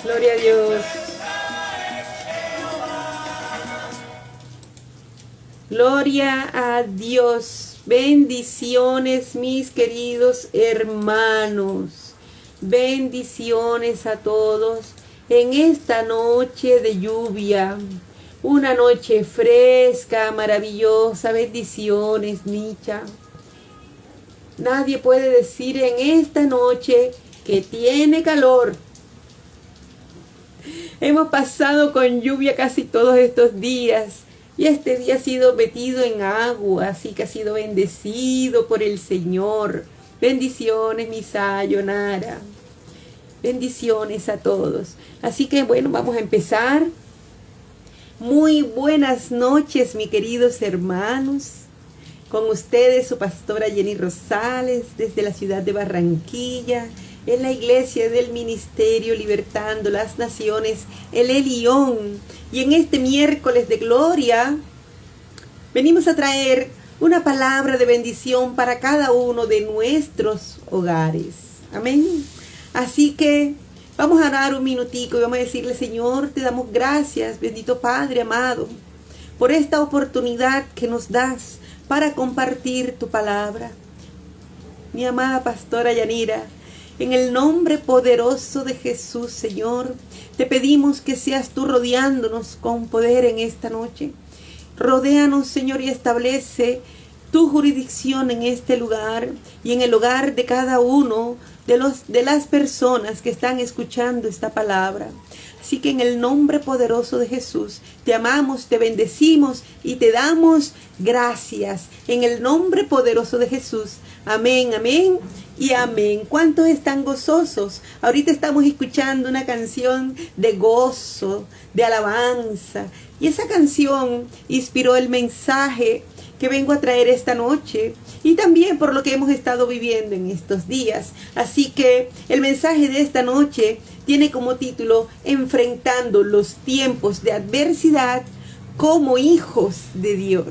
Gloria a Dios. Gloria a Dios. Bendiciones, mis queridos hermanos. Bendiciones a todos en esta noche de lluvia. Una noche fresca, maravillosa. Bendiciones, Micha. Nadie puede decir en esta noche que tiene calor. Hemos pasado con lluvia casi todos estos días. Y este día ha sido metido en agua, así que ha sido bendecido por el Señor. Bendiciones, mi Sayonara. Bendiciones a todos. Así que bueno, vamos a empezar. Muy buenas noches, mis queridos hermanos. Con ustedes su pastora Jenny Rosales, desde la ciudad de Barranquilla, en la iglesia del Ministerio Libertando las Naciones, el Elión. Y en este miércoles de gloria, venimos a traer una palabra de bendición para cada uno de nuestros hogares. Amén. Así que vamos a orar un minutico y vamos a decirle: Señor, te damos gracias, bendito Padre amado, por esta oportunidad que nos das para compartir tu palabra. Mi amada pastora Yanira, en el nombre poderoso de Jesús, Señor, te pedimos que seas tú rodeándonos con poder en esta noche. Rodéanos, Señor, y establece tu jurisdicción en este lugar y en el hogar de cada uno de las personas que están escuchando esta palabra. Así que en el nombre poderoso de Jesús, te amamos, te bendecimos y te damos gracias. En el nombre poderoso de Jesús. Amén, amén y amén. ¿Cuántos están gozosos? Ahorita estamos escuchando una canción de gozo, de alabanza. Y esa canción inspiró el mensaje que vengo a traer esta noche, y también por lo que hemos estado viviendo en estos días. Así que el mensaje de esta noche tiene como título: Enfrentando los tiempos de adversidad como hijos de Dios.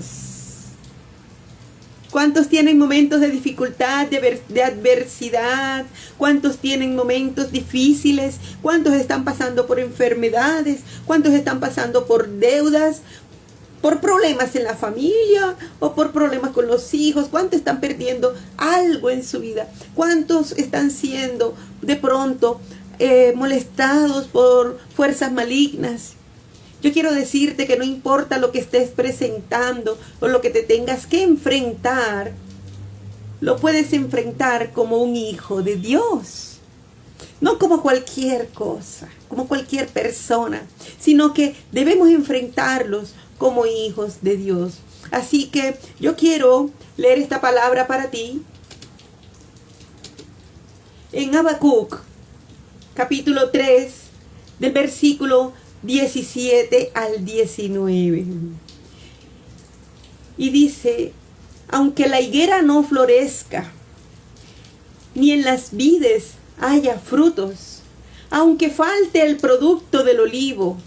¿Cuántos tienen momentos de dificultad, de adversidad? ¿Cuántos tienen momentos difíciles? ¿Cuántos están pasando por enfermedades? ¿Cuántos están pasando por deudas? ¿Por problemas en la familia o por problemas con los hijos? ¿Cuántos están perdiendo algo en su vida? ¿Cuántos están siendo de pronto molestados por fuerzas malignas? Yo quiero decirte que no importa lo que estés presentando o lo que te tengas que enfrentar, lo puedes enfrentar como un hijo de Dios. No como cualquier cosa, como cualquier persona, sino que debemos enfrentarlos como hijos de Dios. Así que yo quiero leer esta palabra para ti en Habacuc, capítulo 3, del versículo 17 al 19. Y dice: aunque la higuera no florezca, ni en las vides haya frutos, aunque falte el producto del olivo,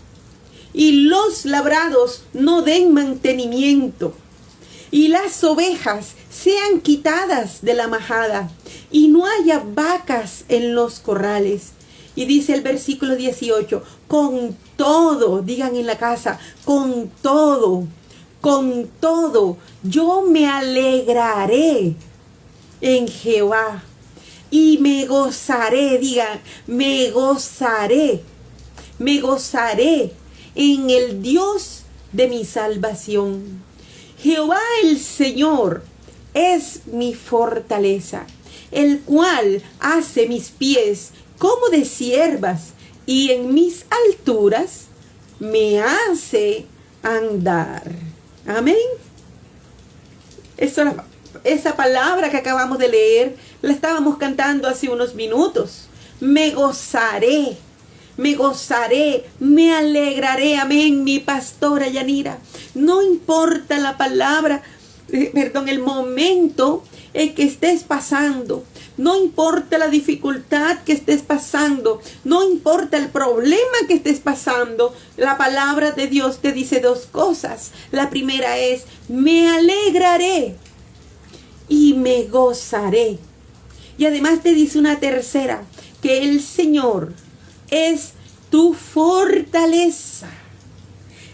y los labrados no den mantenimiento, y las ovejas sean quitadas de la majada, y no haya vacas en los corrales. Y dice el versículo 18, con todo, digan en la casa, con todo, yo me alegraré en Jehová, y me gozaré, digan, me gozaré en el Dios de mi salvación. Jehová el Señor es mi fortaleza, el cual hace mis pies como de ciervas, y en mis alturas me hace andar. Amén. Esa palabra que acabamos de leer, la estábamos cantando hace unos minutos. Me gozaré, me alegraré, amén, mi pastora Yanira. No importa la palabra, el momento en que estés pasando, no importa la dificultad que estés pasando, no importa el problema que estés pasando, la palabra de Dios te dice dos cosas. La primera es: me alegraré y me gozaré. Y además te dice una tercera, que el Señor es tu fortaleza.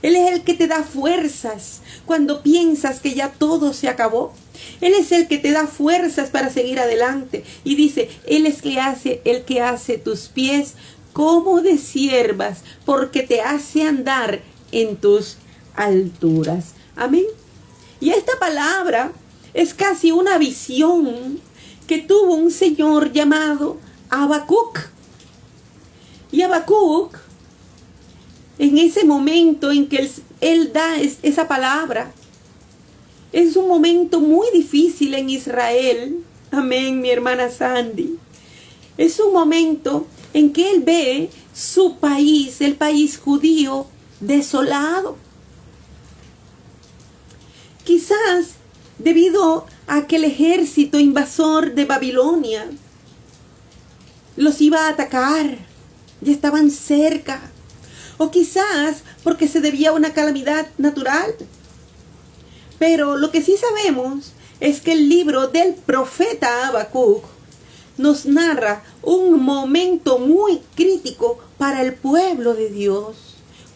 Él es el que te da fuerzas cuando piensas que ya todo se acabó. Él es el que te da fuerzas para seguir adelante. Y dice, Él es el que hace tus pies como de ciervas, porque te hace andar en tus alturas. Amén. Y esta palabra es casi una visión que tuvo un señor llamado Habacuc. Y Habacuc, en ese momento en que él da esa palabra, es un momento muy difícil en Israel. Amén, mi hermana Sandy. Es un momento en que él ve su país, el país judío, desolado. Quizás debido a que el ejército invasor de Babilonia los iba a atacar, ya estaban cerca. O quizás porque se debía a una calamidad natural. Pero lo que sí sabemos es que el libro del profeta Habacuc nos narra un momento muy crítico para el pueblo de Dios.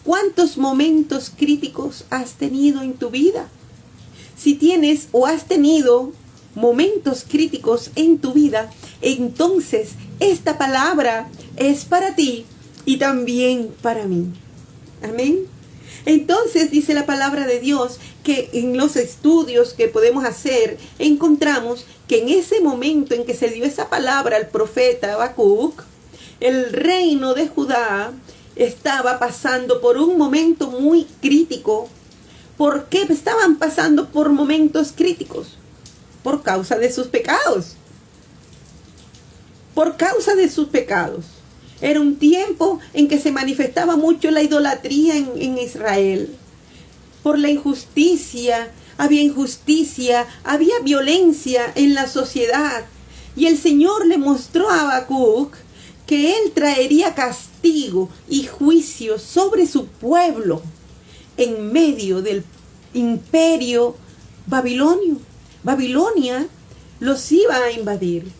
¿Cuántos momentos críticos has tenido en tu vida? Si tienes o has tenido momentos críticos en tu vida, entonces esta palabra es para ti y también para mí. Amén. Entonces dice la palabra de Dios que en los estudios que podemos hacer encontramos que en ese momento en que se dio esa palabra al profeta Habacuc, el reino de Judá estaba pasando por un momento muy crítico. ¿Por qué estaban pasando por momentos críticos? Por causa de sus pecados. Por causa de sus pecados. Era un tiempo en que se manifestaba mucho la idolatría en Israel. Por la injusticia, había violencia en la sociedad. Y el Señor le mostró a Habacuc que Él traería castigo y juicio sobre su pueblo en medio del imperio babilonio. Babilonia los iba a invadir.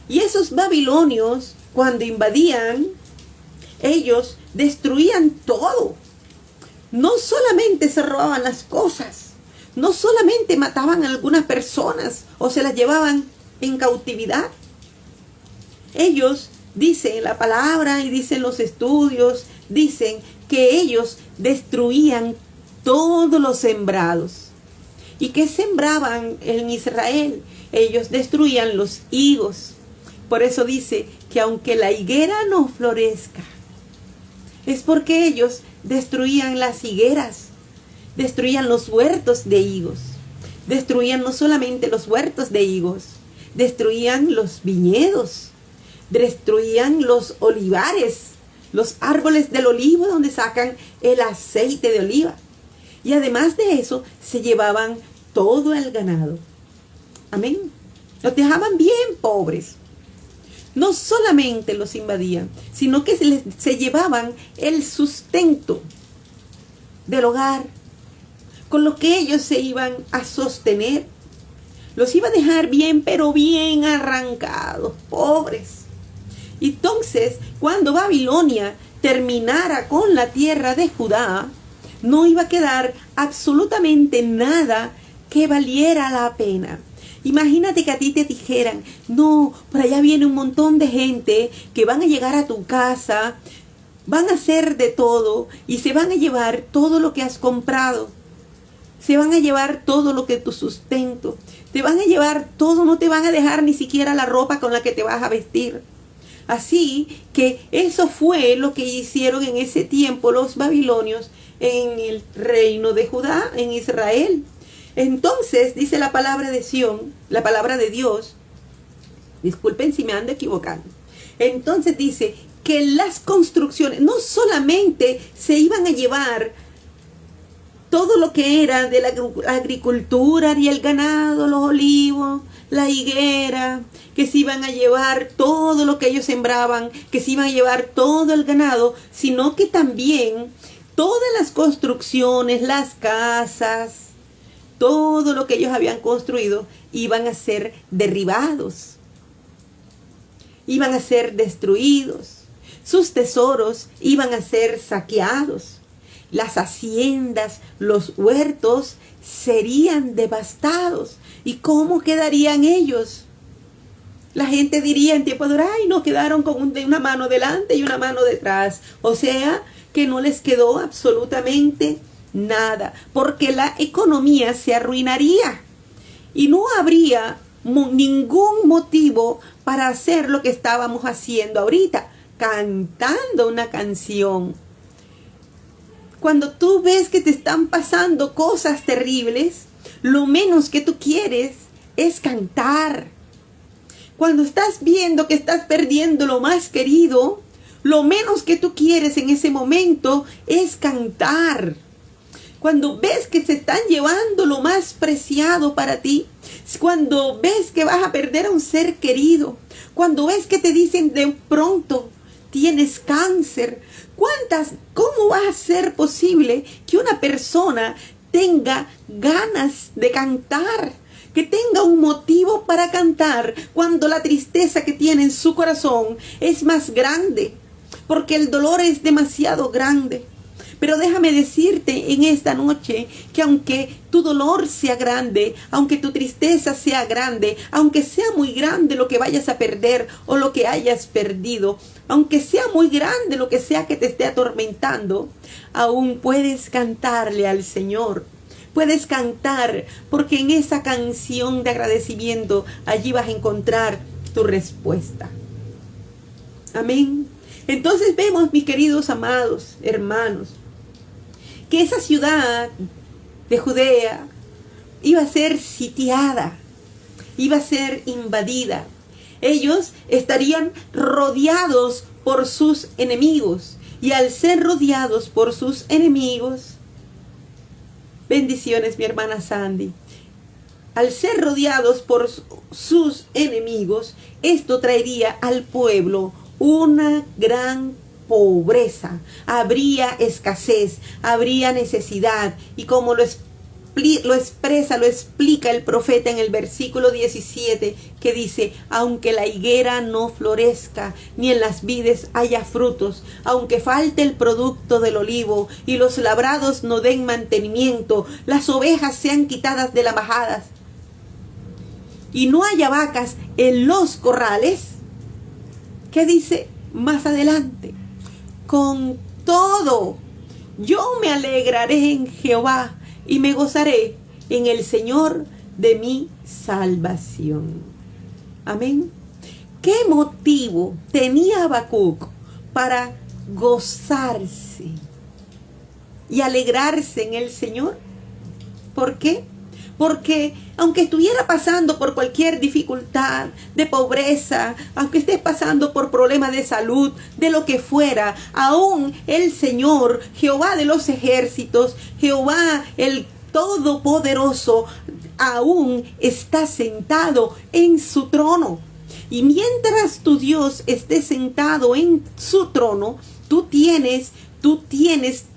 Y esos babilonios, cuando invadían, ellos destruían todo. No solamente se robaban las cosas, no solamente mataban a algunas personas o se las llevaban en cautividad. Ellos, dicen la palabra y dicen los estudios, dicen que ellos destruían todos los sembrados. ¿Y qué sembraban en Israel? Ellos destruían los higos. Por eso dice que aunque la higuera no florezca, es porque ellos destruían las higueras, destruían los huertos de higos, destruían no solamente los huertos de higos, destruían los viñedos, destruían los olivares, los árboles del olivo donde sacan el aceite de oliva. Y además de eso, se llevaban todo el ganado. Amén. Los dejaban bien pobres. No solamente los invadían, sino que se llevaban el sustento del hogar, con lo que ellos se iban a sostener. Los iba a dejar bien, pero bien arrancados, pobres. Entonces, cuando Babilonia terminara con la tierra de Judá, no iba a quedar absolutamente nada que valiera la pena. Imagínate que a ti te dijeran, no, por allá viene un montón de gente que van a llegar a tu casa, van a hacer de todo y se van a llevar todo lo que has comprado. Se van a llevar todo lo que tu sustento. Te van a llevar todo, no te van a dejar ni siquiera la ropa con la que te vas a vestir. Así que eso fue lo que hicieron en ese tiempo los babilonios en el reino de Judá, en Israel. Entonces, dice la palabra de Sión, la palabra de Dios, disculpen si me ando equivocando. Entonces dice que las construcciones no solamente se iban a llevar todo lo que era de la agricultura y el ganado, los olivos, la higuera, que se iban a llevar todo lo que ellos sembraban, que se iban a llevar todo el ganado, sino que también todas las construcciones, las casas, todo lo que ellos habían construido iban a ser derribados, iban a ser destruidos. sus tesoros iban a ser saqueados. Las haciendas, los huertos serían devastados. ¿Y cómo quedarían ellos? La gente diría en tiempo de ahora, ay, no quedaron con una mano delante y una mano detrás. O sea, que no les quedó absolutamente nada, porque la economía se arruinaría y no habría ningún motivo para hacer lo que estábamos haciendo ahorita, cantando una canción. Cuando tú ves que te están pasando cosas terribles, lo menos que tú quieres es cantar. Cuando estás viendo que estás perdiendo lo más querido, lo menos que tú quieres en ese momento es cantar. Cuando ves que se están llevando lo más preciado para ti, cuando ves que vas a perder a un ser querido, cuando ves que te dicen de pronto tienes cáncer, ¿cómo va a ser posible que una persona tenga ganas de cantar? Que tenga un motivo para cantar cuando la tristeza que tiene en su corazón es más grande, porque el dolor es demasiado grande. Pero déjame decirte en esta noche que aunque tu dolor sea grande, aunque tu tristeza sea grande, aunque sea muy grande lo que vayas a perder o lo que hayas perdido, aunque sea muy grande lo que sea que te esté atormentando, aún puedes cantarle al Señor. Puedes cantar, porque en esa canción de agradecimiento allí vas a encontrar tu respuesta. Amén. Entonces vemos, mis queridos amados hermanos, que esa ciudad de Judea iba a ser sitiada, iba a ser invadida. Ellos estarían rodeados por sus enemigos, y al ser rodeados por sus enemigos, bendiciones, mi hermana Sandy, al ser rodeados por sus enemigos, esto traería al pueblo una gran pobreza, habría escasez, habría necesidad, y como lo explica el profeta en el versículo 17, que dice, aunque la higuera no florezca, ni en las vides haya frutos, aunque falte el producto del olivo, y los labrados no den mantenimiento, las ovejas sean quitadas de las majadas, y no haya vacas en los corrales, ¿qué dice más adelante? Con todo, yo me alegraré en Jehová y me gozaré en el Señor de mi salvación. Amén. ¿Qué motivo tenía Habacuc para gozarse y alegrarse en el Señor? ¿Por qué? Porque aunque estuviera pasando por cualquier dificultad de pobreza, aunque estés pasando por problemas de salud, de lo que fuera, aún el Señor, Jehová de los ejércitos, Jehová el Todopoderoso, aún está sentado en su trono. Y mientras tu Dios esté sentado en su trono, tú tienes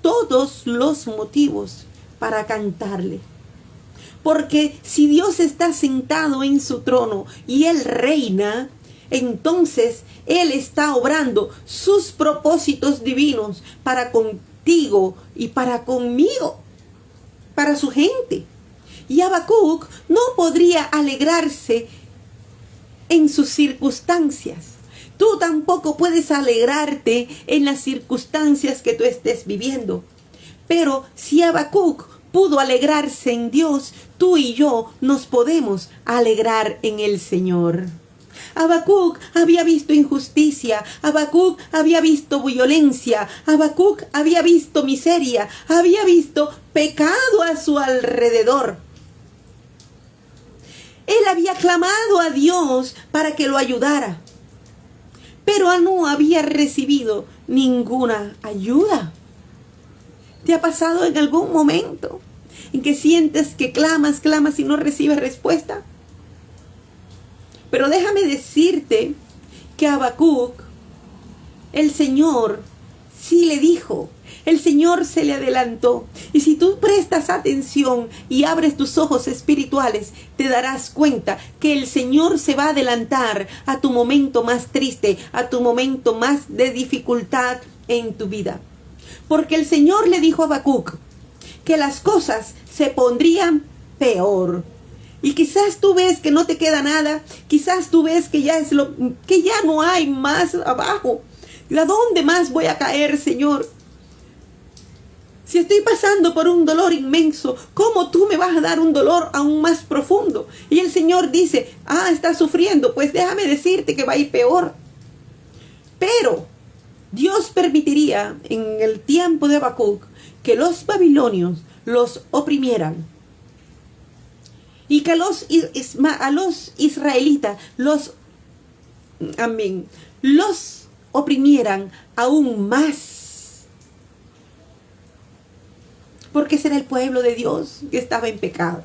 todos los motivos para cantarle. Porque si Dios está sentado en su trono y Él reina, entonces Él está obrando sus propósitos divinos para contigo y para conmigo, para su gente. Y Habacuc no podría alegrarse en sus circunstancias. Tú tampoco puedes alegrarte en las circunstancias que tú estés viviendo. Pero si Habacuc pudo alegrarse en Dios, tú y yo nos podemos alegrar en el Señor. Habacuc había visto injusticia, Habacuc había visto violencia, Habacuc había visto miseria, había visto pecado a su alrededor. Él había clamado a Dios para que lo ayudara, pero no había recibido ninguna ayuda. ¿Te ha pasado en algún momento en que sientes que clamas y no recibes respuesta? Pero déjame decirte que Habacuc, el Señor Sí le dijo. El Señor se le adelantó. Y si tú prestas atención y abres tus ojos espirituales, te darás cuenta que el Señor se va a adelantar a tu momento más triste, a tu momento más de dificultad en tu vida. Porque el Señor le dijo a Habacuc que las cosas se pondrían peor. Y quizás tú ves que no te queda nada, quizás tú ves que ya no hay más abajo. ¿A dónde más voy a caer, Señor? Si estoy pasando por un dolor inmenso, ¿cómo tú me vas a dar un dolor aún más profundo? Y el Señor dice, estás sufriendo, pues déjame decirte que va a ir peor. Pero Dios permitiría en el tiempo de Habacuc que los babilonios los oprimieran. Y que a los israelitas los oprimieran aún más. Porque ese era el pueblo de Dios que estaba en pecado.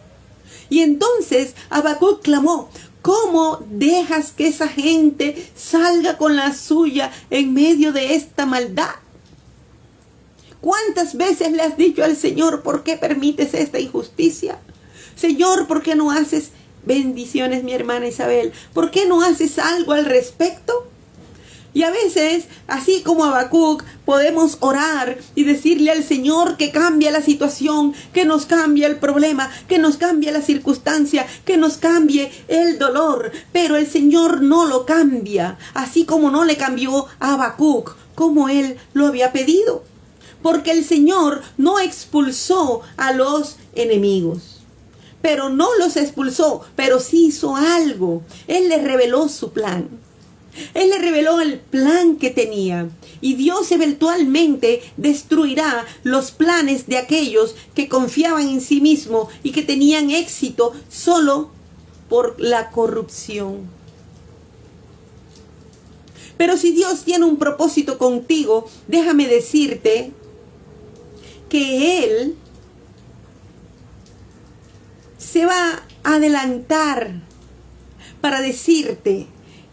Y entonces Habacuc clamó, ¿cómo dejas que esa gente salga con la suya en medio de esta maldad? ¿Cuántas veces le has dicho al Señor, ¿por qué permites esta injusticia? Señor, ¿por qué no haces bendiciones, mi hermana Isabel? ¿Por qué no haces algo al respecto? Y a veces, así como Habacuc, podemos orar y decirle al Señor que cambie la situación, que nos cambie el problema, que nos cambie la circunstancia, que nos cambie el dolor. Pero el Señor no lo cambia, así como no le cambió a Habacuc, como él lo había pedido. Porque el Señor no expulsó a los enemigos. Pero no los expulsó, pero sí hizo algo. Él les reveló su plan. Él le reveló el plan que tenía. Y Dios eventualmente destruirá los planes de aquellos que confiaban en sí mismos y que tenían éxito solo por la corrupción. Pero si Dios tiene un propósito contigo, déjame decirte que Él se va a adelantar para decirte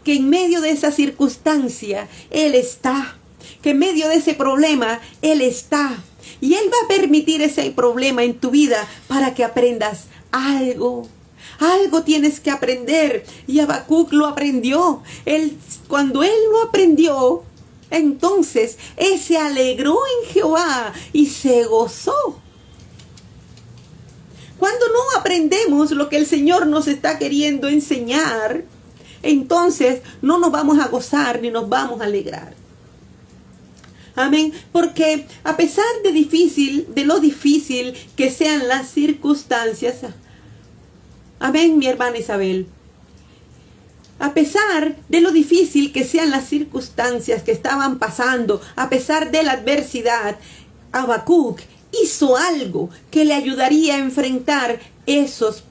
que en medio de esa circunstancia Él está, que en medio de ese problema Él está. Y Él va a permitir ese problema en tu vida para que aprendas algo. Algo tienes que aprender. Y Habacuc lo aprendió. Cuando él lo aprendió, entonces él se alegró en Jehová y se gozó. Cuando no aprendemos lo que el Señor nos está queriendo enseñar, entonces no nos vamos a gozar ni nos vamos a alegrar. Amén. Porque a pesar de lo difícil que sean las circunstancias, amén, mi hermana Isabel, a pesar de lo difícil que sean las circunstancias que estaban pasando, a pesar de la adversidad, Habacuc hizo algo que le ayudaría a enfrentar esos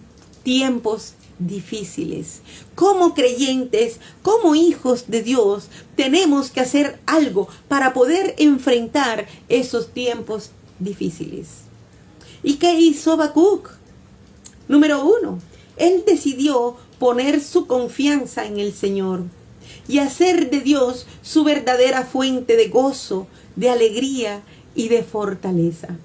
tiempos difíciles. Como creyentes, como hijos de Dios, tenemos que hacer algo para poder enfrentar esos tiempos difíciles. ¿Y qué hizo Habacuc? Número 1, él decidió poner su confianza en el Señor y hacer de Dios su verdadera fuente de gozo, de alegría y de fortaleza.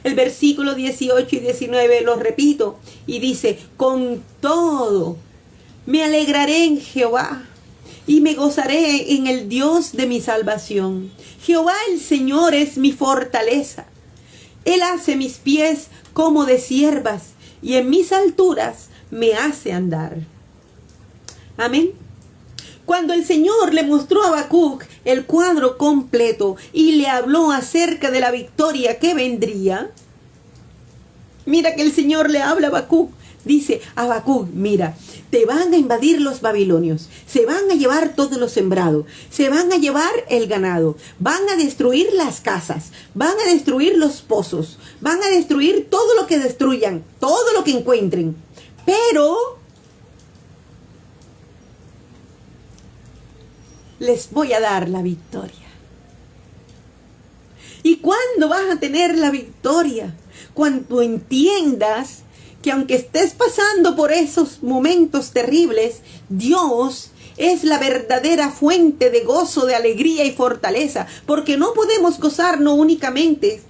El versículo 18 y 19 lo repito y dice: con todo me alegraré en Jehová y me gozaré en el Dios de mi salvación. Jehová el Señor es mi fortaleza. Él hace mis pies como de ciervas y en mis alturas me hace andar. Amén. Cuando el Señor le mostró a Habacuc el cuadro completo y le habló acerca de la victoria que vendría, mira que el Señor le habla a Habacuc. Dice: Habacuc, mira, te van a invadir los babilonios, se van a llevar todo lo sembrado, se van a llevar el ganado, van a destruir las casas, van a destruir los pozos, van a destruir todo lo que destruyan, todo lo que encuentren. Pero les voy a dar la victoria. ¿Y cuándo vas a tener la victoria? Cuando entiendas que aunque estés pasando por esos momentos terribles, Dios es la verdadera fuente de gozo, de alegría y fortaleza, porque no podemos gozarnos únicamente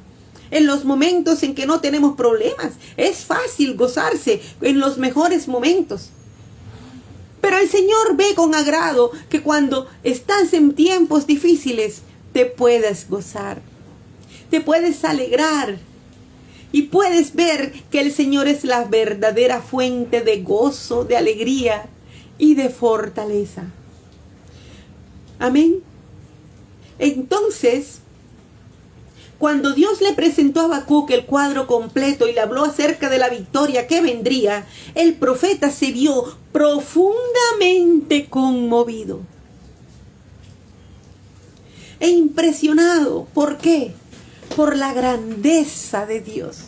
en los momentos en que no tenemos problemas. Es fácil gozarse en los mejores momentos. Pero el Señor ve con agrado que cuando estás en tiempos difíciles, te puedes gozar, te puedes alegrar y puedes ver que el Señor es la verdadera fuente de gozo, de alegría y de fortaleza. Amén. Entonces, cuando Dios le presentó a Habacuc el cuadro completo y le habló acerca de la victoria que vendría, el profeta se vio profundamente conmovido e impresionado. ¿Por qué? Por la grandeza de Dios.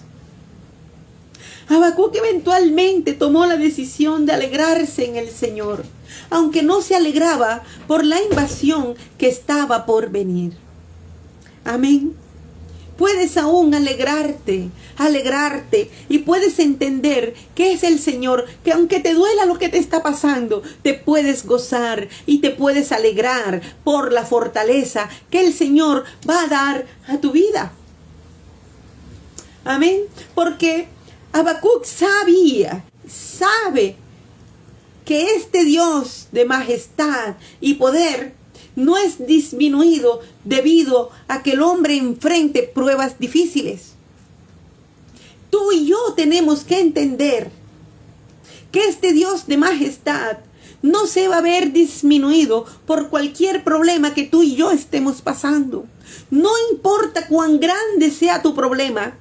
Habacuc eventualmente tomó la decisión de alegrarse en el Señor, aunque no se alegraba por la invasión que estaba por venir. Amén. Puedes aún alegrarte y puedes entender que es el Señor, que aunque te duela lo que te está pasando, te puedes gozar y te puedes alegrar por la fortaleza que el Señor va a dar a tu vida. Amén. Porque Habacuc sabe que este Dios de majestad y poder no es disminuido debido a que el hombre enfrente pruebas difíciles. Tú y yo tenemos que entender que este Dios de majestad no se va a ver disminuido por cualquier problema que tú y yo estemos pasando. No importa cuán grande sea tu problema,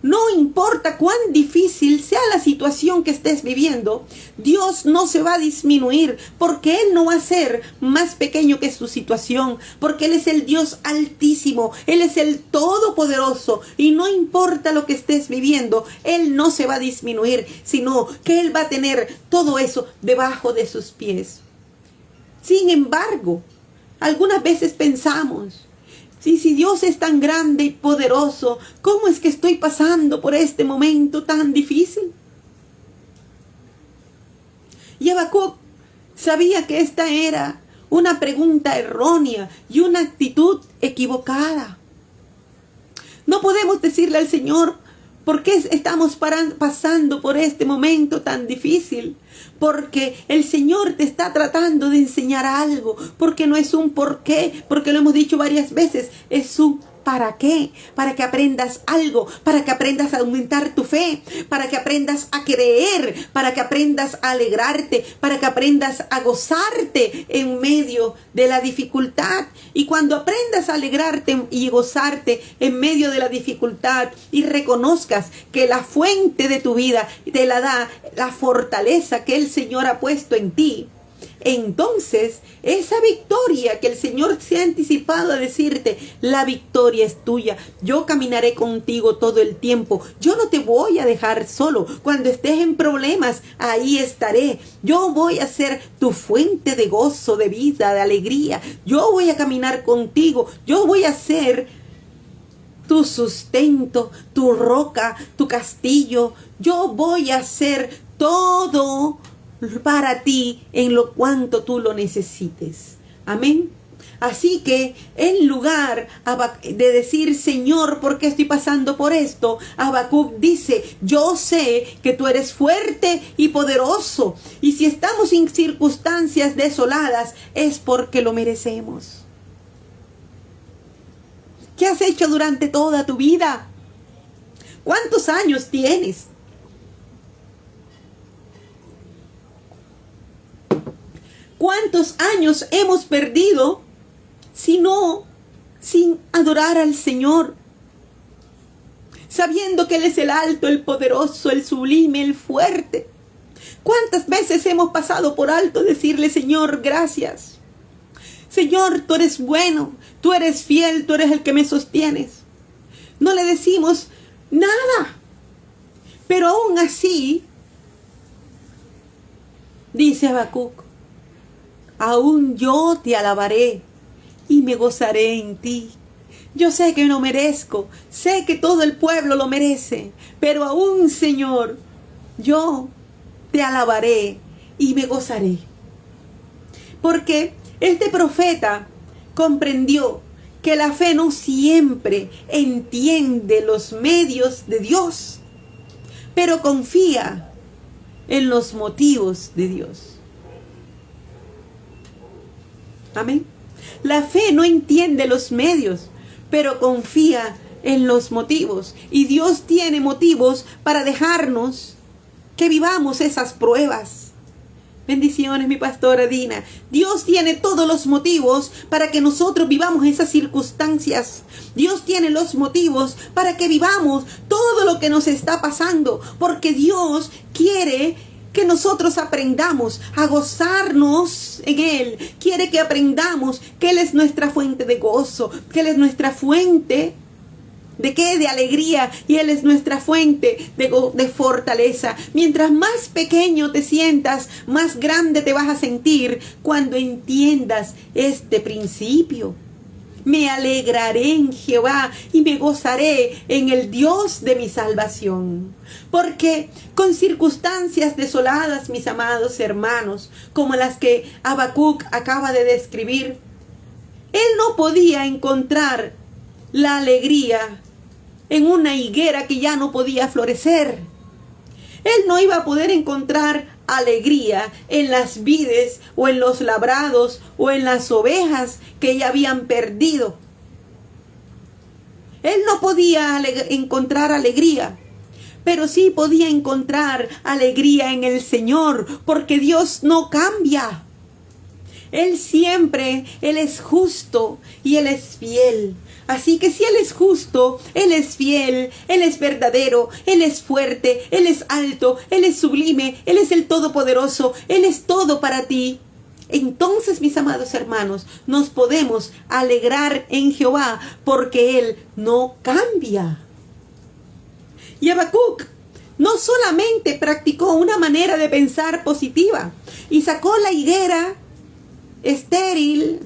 no importa cuán difícil sea la situación que estés viviendo, Dios no se va a disminuir, porque Él no va a ser más pequeño que su situación, porque Él es el Dios altísimo, Él es el todopoderoso, y no importa lo que estés viviendo, Él no se va a disminuir, sino que Él va a tener todo eso debajo de sus pies. Sin embargo, algunas veces pensamos, si Dios es tan grande y poderoso, ¿cómo es que estoy pasando por este momento tan difícil? Y Habacuc sabía que esta era una pregunta errónea y una actitud equivocada. No podemos decirle al Señor, ¿por qué estamos pasando por este momento tan difícil? Porque el Señor te está tratando de enseñar algo, porque no es un por qué, porque lo hemos dicho varias veces, es un ¿para qué? Para que aprendas algo, para que aprendas a aumentar tu fe, para que aprendas a creer, para que aprendas a alegrarte, para que aprendas a gozarte en medio de la dificultad. Y cuando aprendas a alegrarte y gozarte en medio de la dificultad y reconozcas que la fuente de tu vida te la da la fortaleza que el Señor ha puesto en ti, entonces esa victoria que el Señor se ha anticipado a decirte, la victoria es tuya, yo caminaré contigo todo el tiempo, yo no te voy a dejar solo, cuando estés en problemas, ahí estaré, yo voy a ser tu fuente de gozo, de vida, de alegría, yo voy a caminar contigo, yo voy a ser tu sustento, tu roca, tu castillo, yo voy a ser todo para ti en lo cuanto tú lo necesites. Amén. Así que en lugar de decir, Señor, ¿por qué estoy pasando por esto?, Habacuc dice, yo sé que tú eres fuerte y poderoso, y si estamos en circunstancias desoladas es porque lo merecemos. ¿Qué has hecho durante toda tu vida? ¿Cuántos años tienes? ¿Cuántos años hemos perdido sin adorar al Señor? Sabiendo que Él es el alto, el poderoso, el sublime, el fuerte. ¿Cuántas veces hemos pasado por alto decirle, Señor, gracias? Señor, tú eres bueno, tú eres fiel, tú eres el que me sostienes. No le decimos nada. Pero aún así, dice Habacuc, aún yo te alabaré y me gozaré en ti. Yo sé que no merezco, sé que todo el pueblo lo merece, pero aún, Señor, yo te alabaré y me gozaré. Porque este profeta comprendió que la fe no siempre entiende los medios de Dios, pero confía en los motivos de Dios. Amén. La fe no entiende los medios, pero confía en los motivos. Y Dios tiene motivos para dejarnos que vivamos esas pruebas. Bendiciones, mi pastora Dina. Dios tiene todos los motivos para que nosotros vivamos esas circunstancias. Dios tiene los motivos para que vivamos todo lo que nos está pasando. Porque Dios quiere que nosotros aprendamos a gozarnos en Él. Quiere que aprendamos que Él es nuestra fuente de gozo, que Él es nuestra fuente ¿de qué? De alegría. Y Él es nuestra fuente de fortaleza. Mientras más pequeño te sientas, más grande te vas a sentir cuando entiendas este principio. Me alegraré en Jehová y me gozaré en el Dios de mi salvación. Porque con circunstancias desoladas, mis amados hermanos, como las que Habacuc acaba de describir, él no podía encontrar la alegría en una higuera que ya no podía florecer. Él no iba a poder encontrar alegría en las vides o en los labrados o en las ovejas que ya habían perdido. Él no podía encontrar alegría, pero sí podía encontrar alegría en el Señor, porque Dios no cambia. Él siempre, Él es justo y Él es fiel. Así que si Él es justo, Él es fiel, Él es verdadero, Él es fuerte, Él es alto, Él es sublime, Él es el Todopoderoso, Él es todo para ti. Entonces, mis amados hermanos, nos podemos alegrar en Jehová porque Él no cambia. Y Habacuc no solamente practicó una manera de pensar positiva y sacó la higuera estéril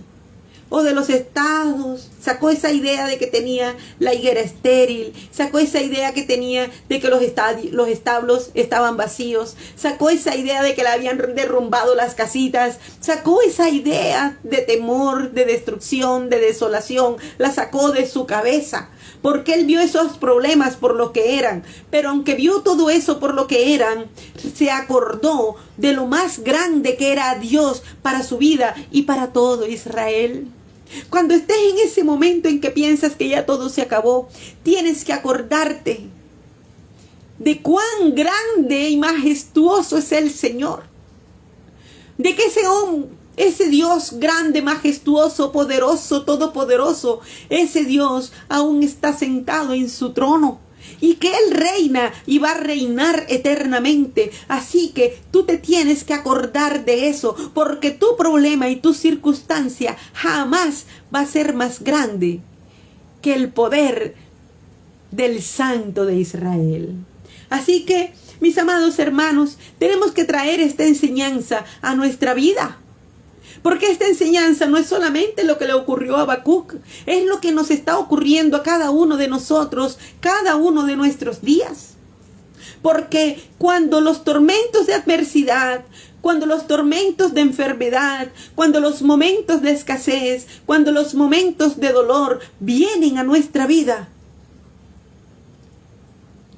o de los estados, sacó esa idea de que tenía la higuera estéril, sacó esa idea que tenía de que los establos estaban vacíos, sacó esa idea de que le habían derrumbado las casitas, sacó esa idea de temor, de destrucción, de desolación, la sacó de su cabeza, porque él vio esos problemas por lo que eran, pero aunque vio todo eso por lo que eran, se acordó de lo más grande que era Dios para su vida y para todo Israel. Cuando estés en ese momento en que piensas que ya todo se acabó, tienes que acordarte de cuán grande y majestuoso es el Señor. De que ese Dios grande, majestuoso, poderoso, todopoderoso, ese Dios aún está sentado en su trono. Y que Él reina y va a reinar eternamente. Así que tú te tienes que acordar de eso, porque tu problema y tu circunstancia jamás va a ser más grande que el poder del Santo de Israel. Así que, mis amados hermanos, tenemos que traer esta enseñanza a nuestra vida. Porque esta enseñanza no es solamente lo que le ocurrió a Habacuc, es lo que nos está ocurriendo a cada uno de nosotros, cada uno de nuestros días. Porque cuando los tormentos de adversidad, cuando los tormentos de enfermedad, cuando los momentos de escasez, cuando los momentos de dolor vienen a nuestra vida,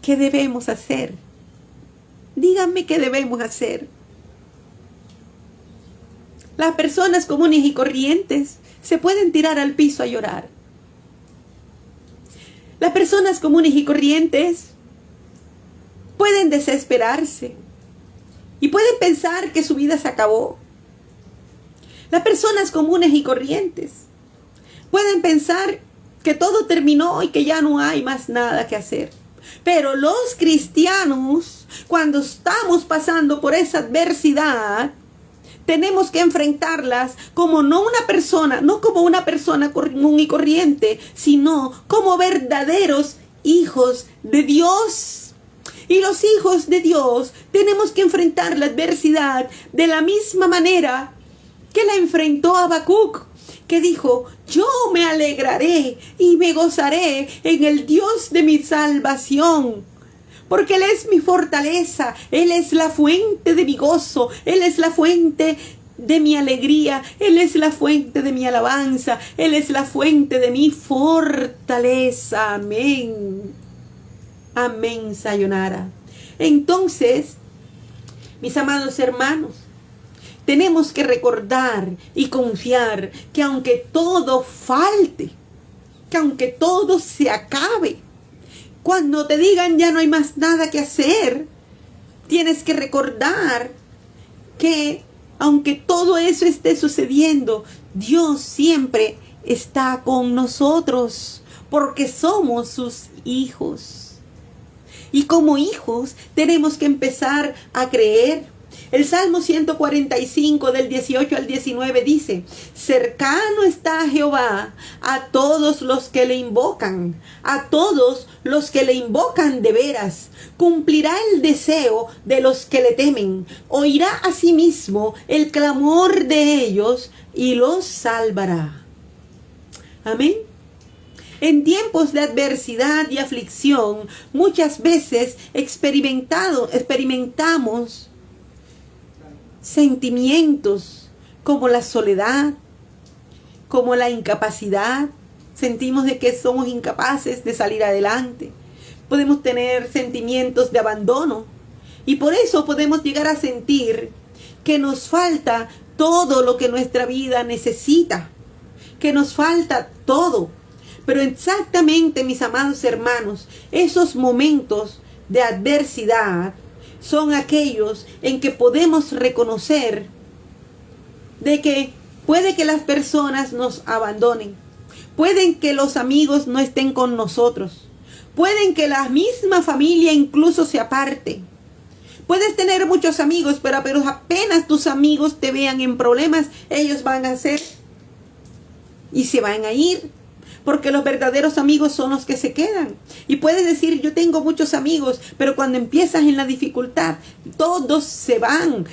¿qué debemos hacer? Díganme qué debemos hacer. Las personas comunes y corrientes se pueden tirar al piso a llorar. Las personas comunes y corrientes pueden desesperarse y pueden pensar que su vida se acabó. Las personas comunes y corrientes pueden pensar que todo terminó y que ya no hay más nada que hacer. Pero los cristianos, cuando estamos pasando por esa adversidad, tenemos que enfrentarlas como no como una persona común y corriente, sino como verdaderos hijos de Dios. Y los hijos de Dios tenemos que enfrentar la adversidad de la misma manera que la enfrentó Habacuc, que dijo: yo me alegraré y me gozaré en el Dios de mi salvación. Porque Él es mi fortaleza, Él es la fuente de mi gozo, Él es la fuente de mi alegría, Él es la fuente de mi alabanza, Él es la fuente de mi fortaleza. Amén. Amén, sayonara. Entonces, mis amados hermanos, tenemos que recordar y confiar que aunque todo falte, que aunque todo se acabe, cuando te digan ya no hay más nada que hacer, tienes que recordar que aunque todo eso esté sucediendo, Dios siempre está con nosotros porque somos sus hijos. Y como hijos tenemos que empezar a creer. El Salmo 145 del 18 al 19 dice: cercano está Jehová a todos los que le invocan, a todos los que le invocan de veras. Cumplirá el deseo de los que le temen, oirá asimismo el clamor de ellos y los salvará. Amén. En tiempos de adversidad y aflicción, muchas veces experimentamos sentimientos como la soledad, como la incapacidad. Sentimos de que somos incapaces de salir adelante. Podemos tener sentimientos de abandono y por eso podemos llegar a sentir que nos falta todo lo que nuestra vida necesita, que nos falta todo. Pero exactamente, mis amados hermanos, esos momentos de adversidad son aquellos en que podemos reconocer de que puede que las personas nos abandonen, pueden que los amigos no estén con nosotros, pueden que la misma familia incluso se aparte. Puedes tener muchos amigos, pero apenas tus amigos te vean en problemas, ellos van a hacer y se van a ir. Porque los verdaderos amigos son los que se quedan. Y puedes decir, yo tengo muchos amigos, pero cuando empiezas en la dificultad, todos se van.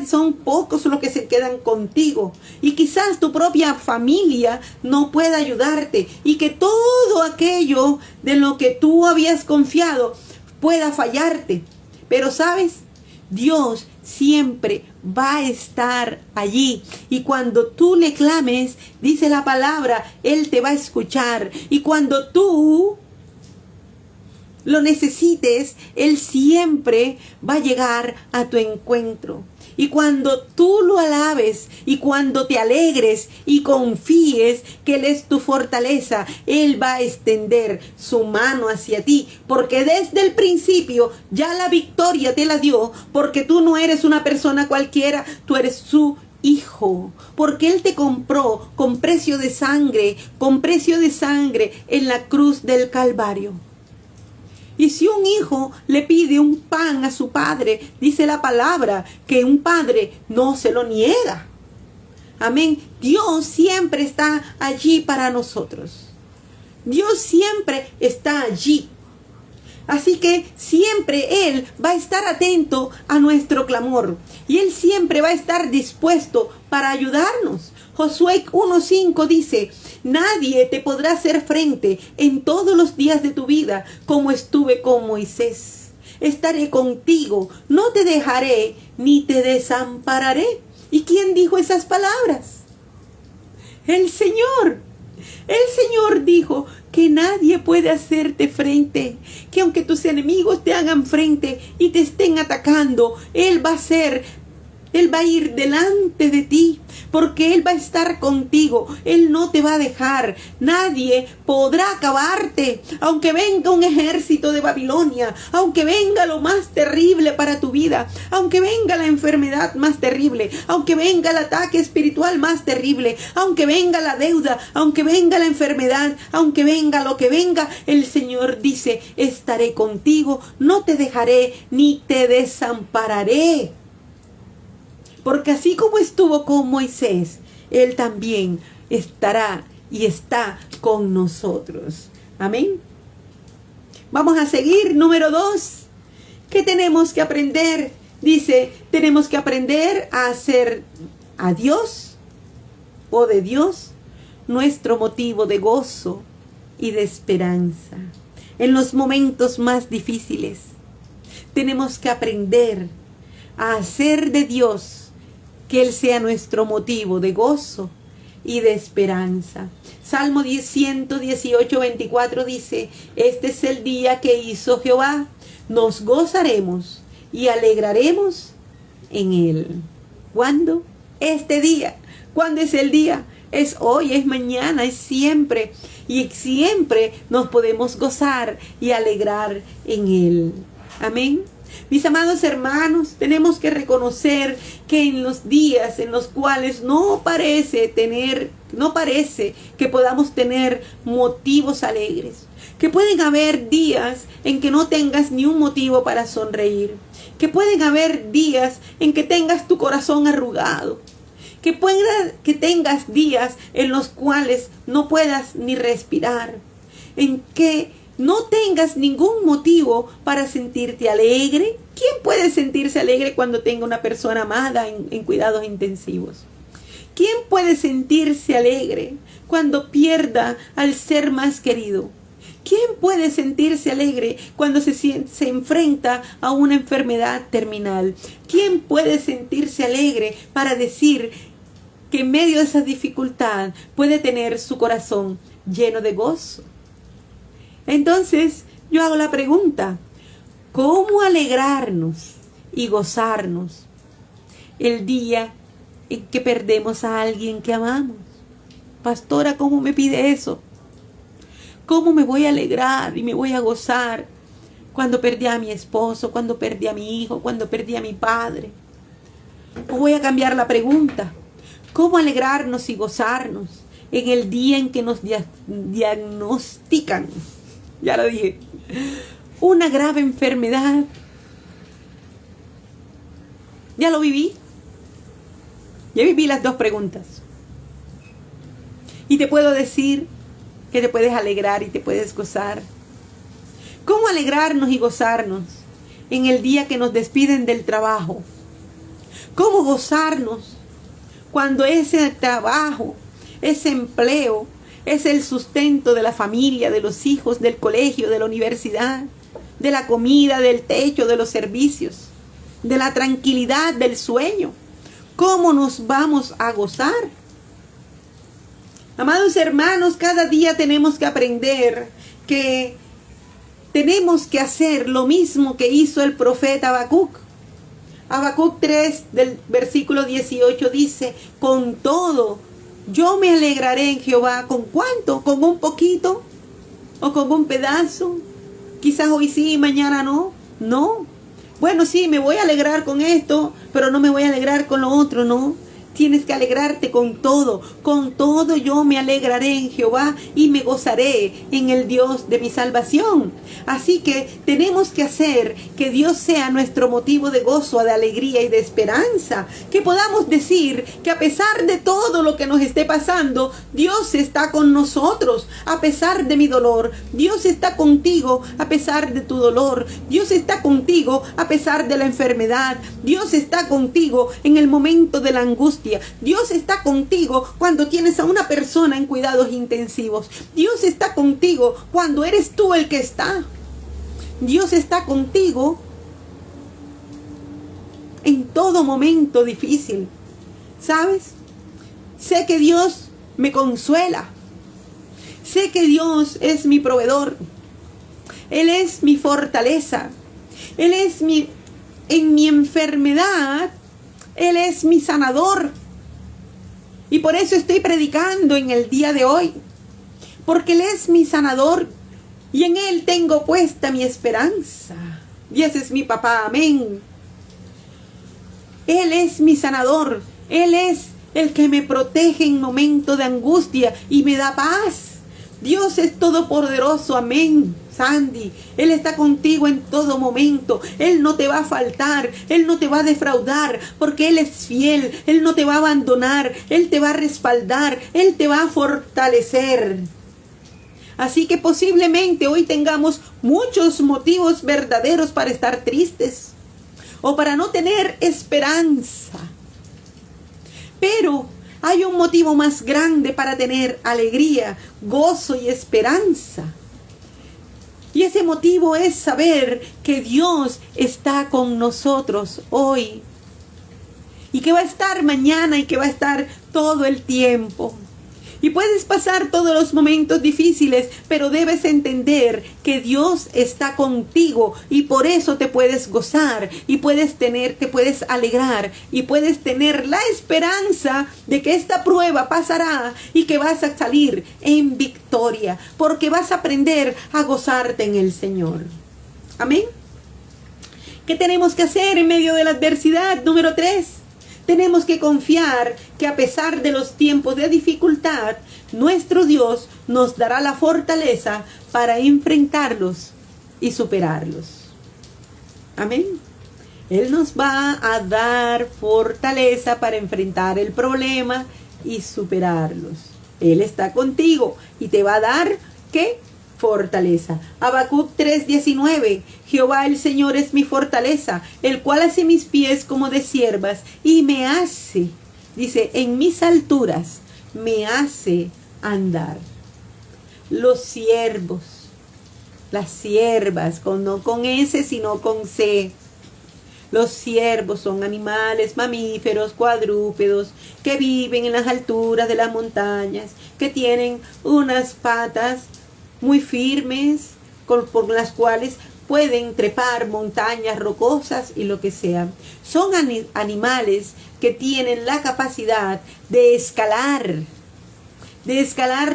Son pocos los que se quedan contigo. Y quizás tu propia familia no pueda ayudarte. Y que todo aquello de lo que tú habías confiado pueda fallarte. Pero ¿sabes? Dios siempre va a estar allí. Y cuando tú le clames, dice la palabra, Él te va a escuchar. Y cuando tú lo necesites, Él siempre va a llegar a tu encuentro. Y cuando tú lo alabes y cuando te alegres y confíes que Él es tu fortaleza, Él va a extender su mano hacia ti. Porque desde el principio ya la victoria te la dio. Porque tú no eres una persona cualquiera, tú eres su hijo. Porque Él te compró con precio de sangre en la cruz del Calvario. Y si un hijo le pide un pan a su padre, dice la palabra que un padre no se lo niega. Amén. Dios siempre está allí para nosotros. Dios siempre está allí. Así que siempre Él va a estar atento a nuestro clamor. Y Él siempre va a estar dispuesto para ayudarnos. Josué 1:5 dice: nadie te podrá hacer frente en todos los días de tu vida como estuve con Moisés. Estaré contigo, no te dejaré ni te desampararé. ¿Y quién dijo esas palabras? El Señor. El Señor dijo que nadie puede hacerte frente, que aunque tus enemigos te hagan frente y te estén atacando, Él va a ir delante de ti, porque Él va a estar contigo. Él no te va a dejar. Nadie podrá acabarte. Aunque venga un ejército de Babilonia, aunque venga lo más terrible para tu vida, aunque venga la enfermedad más terrible, aunque venga el ataque espiritual más terrible, aunque venga la deuda, aunque venga la enfermedad, aunque venga lo que venga, el Señor dice: estaré contigo, no te dejaré ni te desampararé. Porque así como estuvo con Moisés, Él también estará y está con nosotros. Amén. Vamos a seguir. Número 2. ¿Qué tenemos que aprender? Dice, tenemos que aprender a hacer a Dios o de Dios nuestro motivo de gozo y de esperanza. En los momentos más difíciles, tenemos que aprender a hacer de Dios que Él sea nuestro motivo de gozo y de esperanza. Salmo 118, 24 dice: este es el día que hizo Jehová, nos gozaremos y alegraremos en Él. ¿Cuándo? Este día. ¿Cuándo es el día? Es hoy, es mañana, es siempre. Y siempre nos podemos gozar y alegrar en Él. Amén. Mis amados hermanos, tenemos que reconocer que en los días en los cuales no parece que podamos tener motivos alegres, que pueden haber días en que no tengas ni un motivo para sonreír, que pueden haber días en que tengas tu corazón arrugado, que tengas días en los cuales no puedas ni respirar, en que no tengas ningún motivo para sentirte alegre. ¿Quién puede sentirse alegre cuando tenga una persona amada en cuidados intensivos? ¿Quién puede sentirse alegre cuando pierda al ser más querido? ¿Quién puede sentirse alegre cuando se enfrenta a una enfermedad terminal? ¿Quién puede sentirse alegre para decir que en medio de esa dificultad puede tener su corazón lleno de gozo? Entonces, yo hago la pregunta: ¿cómo alegrarnos y gozarnos el día en que perdemos a alguien que amamos? Pastora, ¿cómo me pide eso? ¿Cómo me voy a alegrar y me voy a gozar cuando perdí a mi esposo, cuando perdí a mi hijo, cuando perdí a mi padre? O voy a cambiar la pregunta: ¿cómo alegrarnos y gozarnos en el día en que nos diagnostican? Ya lo dije, una grave enfermedad. Ya lo viví. Ya viví las dos preguntas. Y te puedo decir que te puedes alegrar y te puedes gozar. ¿Cómo alegrarnos y gozarnos en el día que nos despiden del trabajo? ¿Cómo gozarnos cuando ese trabajo, ese empleo, es el sustento de la familia, de los hijos, del colegio, de la universidad, de la comida, del techo, de los servicios, de la tranquilidad, del sueño? ¿Cómo nos vamos a gozar? Amados hermanos, cada día tenemos que aprender que tenemos que hacer lo mismo que hizo el profeta Habacuc. Habacuc 3 del versículo 18 dice: con todo, yo me alegraré en Jehová. ¿Con cuánto? ¿Con un poquito? ¿O con un pedazo? Quizás hoy sí y mañana no. No. Bueno, sí, me voy a alegrar con esto, pero no me voy a alegrar con lo otro, no. Tienes que alegrarte con todo. Con todo yo me alegraré en Jehová y me gozaré en el Dios de mi salvación. Así que tenemos que hacer que Dios sea nuestro motivo de gozo, de alegría y de esperanza. Que podamos decir que a pesar de todo lo que nos esté pasando, Dios está con nosotros. A pesar de mi dolor, Dios está contigo a pesar de tu dolor. Dios está contigo a pesar de la enfermedad. Dios está contigo en el momento de la angustia. Dios está contigo cuando tienes a una persona en cuidados intensivos. Dios está contigo cuando eres tú el que está. Dios está contigo en todo momento difícil. ¿Sabes? Sé que Dios me consuela. Sé que Dios es mi proveedor. Él es mi fortaleza. Él es en mi enfermedad, Él es mi sanador. Y por eso estoy predicando en el día de hoy. Porque Él es mi sanador. Y en Él tengo puesta mi esperanza. Y ese es mi papá. Amén. Él es mi sanador. Él es el que me protege en momento de angustia y me da paz. Dios es todopoderoso. Amén. Sandy, Él está contigo en todo momento. Él no te va a faltar, Él no te va a defraudar, porque Él es fiel. Él no te va a abandonar, Él te va a respaldar, Él te va a fortalecer. Así que posiblemente hoy tengamos muchos motivos verdaderos para estar tristes o para no tener esperanza. Pero hay un motivo más grande para tener alegría, gozo y esperanza. Y ese motivo es saber que Dios está con nosotros hoy. y que va a estar mañana y que va a estar todo el tiempo. Y puedes pasar todos los momentos difíciles, pero debes entender que Dios está contigo y por eso te puedes gozar y te puedes alegrar y puedes tener la esperanza de que esta prueba pasará y que vas a salir en victoria, porque vas a aprender a gozarte en el Señor. Amén. ¿Qué tenemos que hacer en medio de la adversidad? Número 3. Tenemos que confiar que a pesar de los tiempos de dificultad, nuestro Dios nos dará la fortaleza para enfrentarlos y superarlos. Amén. Él nos va a dar fortaleza para enfrentar el problema y superarlos. Él está contigo y te va a dar, ¿qué? Fortaleza. Habacuc 3:19. Jehová el Señor es mi fortaleza, el cual hace mis pies como de ciervas y me hace, dice, en mis alturas me hace andar. Los siervos, las siervas, no con S sino con C. Los ciervos son animales mamíferos, cuadrúpedos, que viven en las alturas de las montañas, que tienen unas patas muy firmes, por las cuales pueden trepar montañas rocosas y lo que sea. Son animales que tienen la capacidad de escalar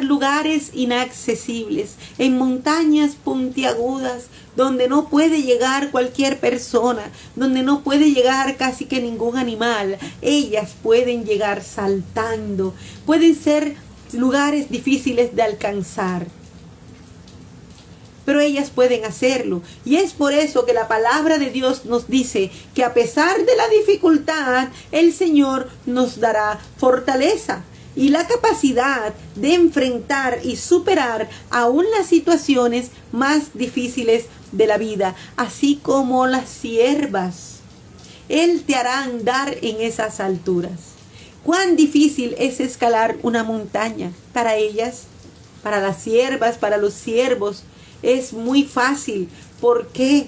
lugares inaccesibles, en montañas puntiagudas, donde no puede llegar cualquier persona, donde no puede llegar casi que ningún animal. Ellas pueden llegar saltando, pueden ser lugares difíciles de alcanzar, pero ellas pueden hacerlo. Y es por eso que la palabra de Dios nos dice que a pesar de la dificultad, el Señor nos dará fortaleza y la capacidad de enfrentar y superar aún las situaciones más difíciles de la vida, así como las siervas. Él te hará andar en esas alturas. ¿Cuán difícil es escalar una montaña? Para ellas, para las siervas, para los siervos, es muy fácil. ¿Por qué?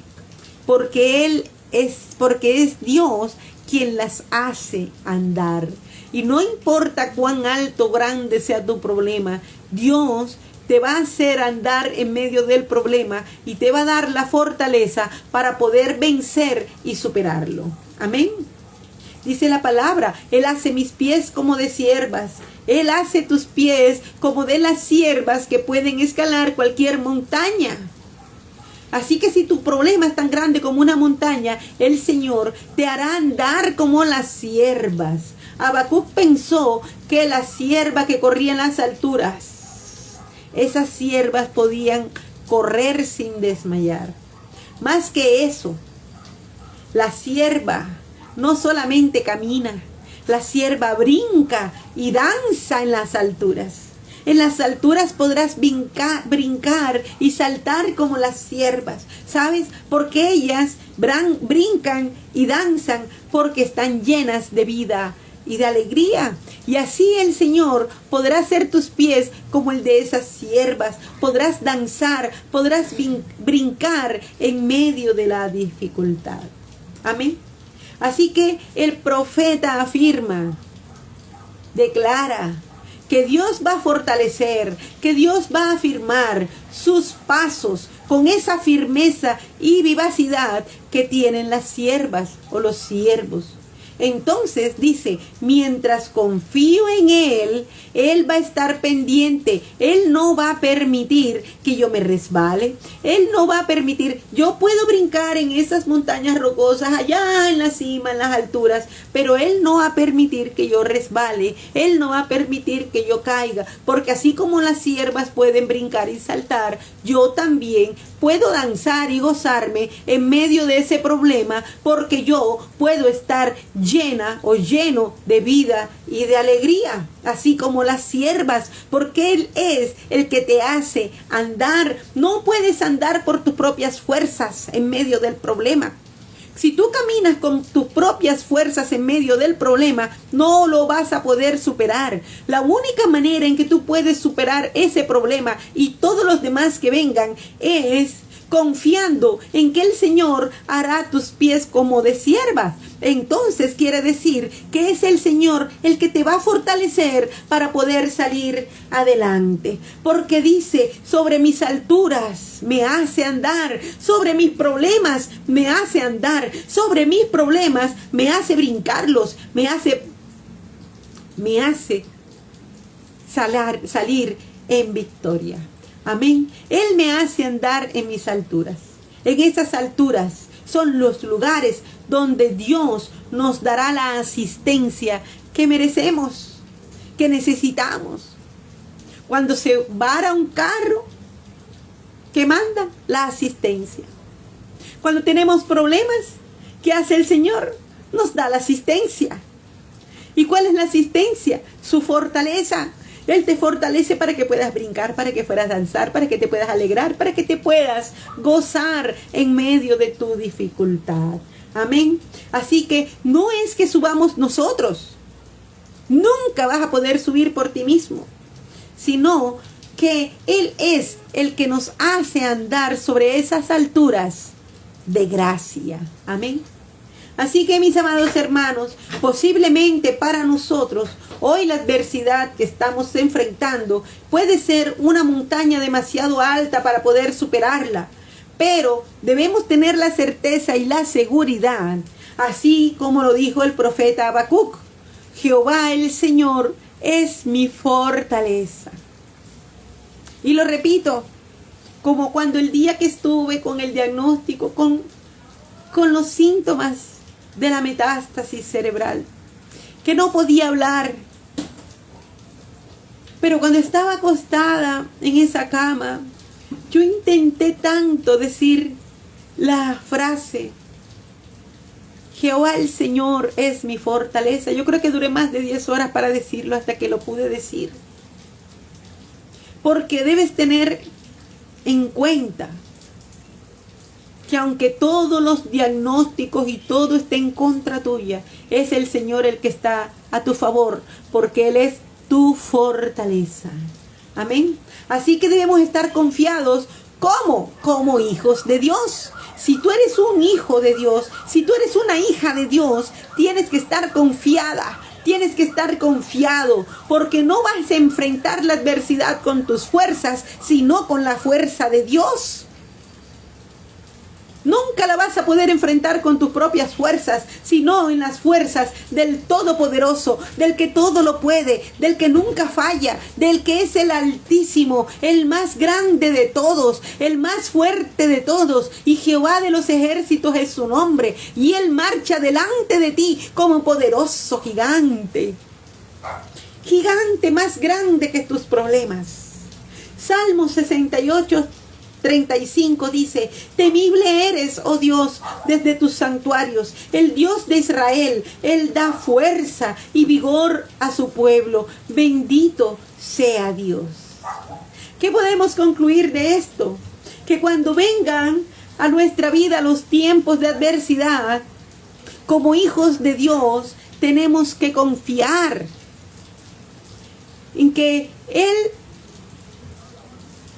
Porque es Dios quien las hace andar. Y no importa cuán alto o grande sea tu problema, Dios te va a hacer andar en medio del problema y te va a dar la fortaleza para poder vencer y superarlo. Amén. Dice la palabra, Él hace mis pies como de siervas. Él hace tus pies como de las siervas que pueden escalar cualquier montaña. Así que si tu problema es tan grande como una montaña, el Señor te hará andar como las siervas. Habacuc pensó que la sierva que corría en las alturas, esas siervas podían correr sin desmayar. Más que eso, la sierva no solamente camina, la sierva brinca y danza en las alturas. En las alturas podrás brincar y saltar como las siervas. ¿Sabes? Porque ellas brincan y danzan porque están llenas de vida y de alegría. Y así el Señor podrá hacer tus pies como el de esas siervas. Podrás danzar, podrás brincar en medio de la dificultad. Amén. Así que el profeta afirma, declara que Dios va a fortalecer, que Dios va a afirmar sus pasos con esa firmeza y vivacidad que tienen las siervas o los siervos. Entonces dice, mientras confío en Él, Él va a estar pendiente. Él no va a permitir que yo me resbale. Él no va a permitir. Yo puedo brincar en esas montañas rocosas, allá en la cima, en las alturas, pero Él no va a permitir que yo resbale. Él no va a permitir que yo caiga, porque así como las siervas pueden brincar y saltar, yo también puedo danzar y gozarme en medio de ese problema, porque yo puedo estar llena o lleno de vida y de alegría, así como las siervas, porque Él es el que te hace andar. No puedes andar por tus propias fuerzas en medio del problema. Si tú caminas con tus propias fuerzas en medio del problema, no lo vas a poder superar. La única manera en que tú puedes superar ese problema y todos los demás que vengan es confiando en que el Señor hará tus pies como de sierva. Entonces quiere decir que es el Señor el que te va a fortalecer para poder salir adelante. Porque dice, sobre mis alturas me hace andar, sobre mis problemas me hace andar, sobre mis problemas me hace brincarlos, me hace salir en victoria. Amén. Él me hace andar en mis alturas. En esas alturas son los lugares donde Dios nos dará la asistencia que merecemos, que necesitamos. Cuando se vara un carro, ¿qué manda? La asistencia. Cuando tenemos problemas, ¿qué hace el Señor? Nos da la asistencia. ¿Y cuál es la asistencia? Su fortaleza. Él te fortalece para que puedas brincar, para que puedas danzar, para que te puedas alegrar, para que te puedas gozar en medio de tu dificultad. Amén. Así que no es que subamos nosotros. Nunca vas a poder subir por ti mismo, sino que Él es el que nos hace andar sobre esas alturas de gracia. Amén. Así que, mis amados hermanos, posiblemente para nosotros hoy la adversidad que estamos enfrentando puede ser una montaña demasiado alta para poder superarla. Pero debemos tener la certeza y la seguridad, así como lo dijo el profeta Habacuc: Jehová el Señor es mi fortaleza. Y lo repito, como cuando el día que estuve con el diagnóstico, con los síntomas de la metástasis cerebral, que no podía hablar. Pero cuando estaba acostada en esa cama, yo intenté tanto decir la frase: Jehová el Señor es mi fortaleza. Yo creo que duré más de 10 horas para decirlo hasta que lo pude decir. Porque debes tener en cuenta que aunque todos los diagnósticos y todo esté en contra tuya, es el Señor el que está a tu favor, porque Él es tu fortaleza. Amén. Así que debemos estar confiados. ¿Cómo? Como hijos de Dios. Si tú eres un hijo de Dios, si tú eres una hija de Dios, tienes que estar confiada. Tienes que estar confiado, porque no vas a enfrentar la adversidad con tus fuerzas, sino con la fuerza de Dios. Nunca la vas a poder enfrentar con tus propias fuerzas, sino en las fuerzas del Todopoderoso, del que todo lo puede, del que nunca falla, del que es el Altísimo, el más grande de todos, el más fuerte de todos. Y Jehová de los ejércitos es su nombre, y Él marcha delante de ti como poderoso gigante. Gigante más grande que tus problemas. Salmo 68:35 dice: temible eres, oh Dios, desde tus santuarios. El Dios de Israel, Él da fuerza y vigor a su pueblo. Bendito sea Dios. ¿Qué podemos concluir de esto? Que cuando vengan a nuestra vida los tiempos de adversidad, como hijos de Dios, tenemos que confiar en que Él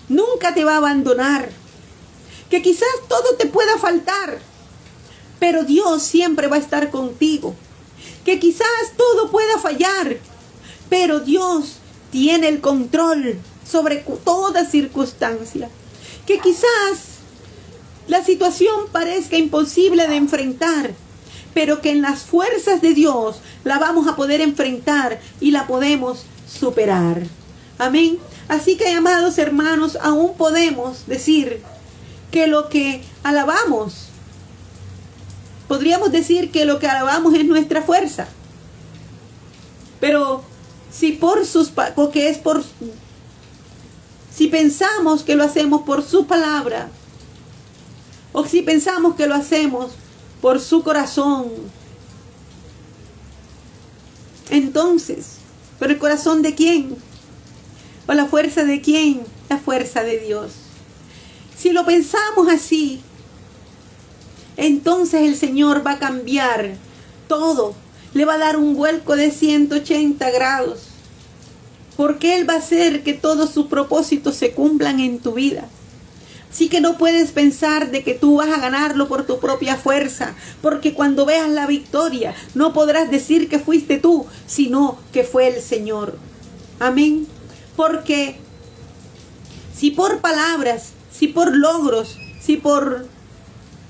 nunca te va a abandonar, que quizás todo te pueda faltar, pero Dios siempre va a estar contigo, que quizás todo pueda fallar, pero Dios tiene el control sobre toda circunstancia, que quizás la situación parezca imposible de enfrentar, pero que en las fuerzas de Dios la vamos a poder enfrentar y la podemos superar. Amén. Así que, amados hermanos, aún podemos decir que lo que alabamos, podríamos decir que lo que alabamos es nuestra fuerza. Pero si pensamos que lo hacemos por su palabra, o si pensamos que lo hacemos por su corazón, entonces, ¿por el corazón de quién? ¿O la fuerza de quién? La fuerza de Dios. Si lo pensamos así, entonces el Señor va a cambiar todo. Le va a dar un vuelco de 180 grados. Porque Él va a hacer que todos sus propósitos se cumplan en tu vida. Así que no puedes pensar de que tú vas a ganarlo por tu propia fuerza, porque cuando veas la victoria no podrás decir que fuiste tú, sino que fue el Señor. Amén. Porque si por palabras, si por logros, si por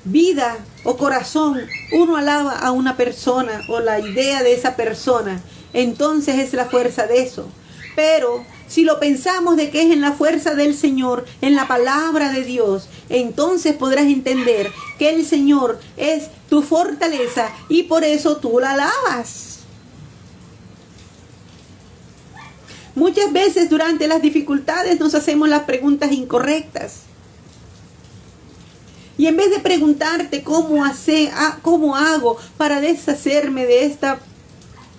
vida o corazón uno alaba a una persona o la idea de esa persona, entonces es la fuerza de eso. Pero si lo pensamos de que es en la fuerza del Señor, en la palabra de Dios, entonces podrás entender que el Señor es tu fortaleza y por eso tú la alabas. Muchas veces durante las dificultades nos hacemos las preguntas incorrectas. Y en vez de preguntarte cómo hago para deshacerme de esta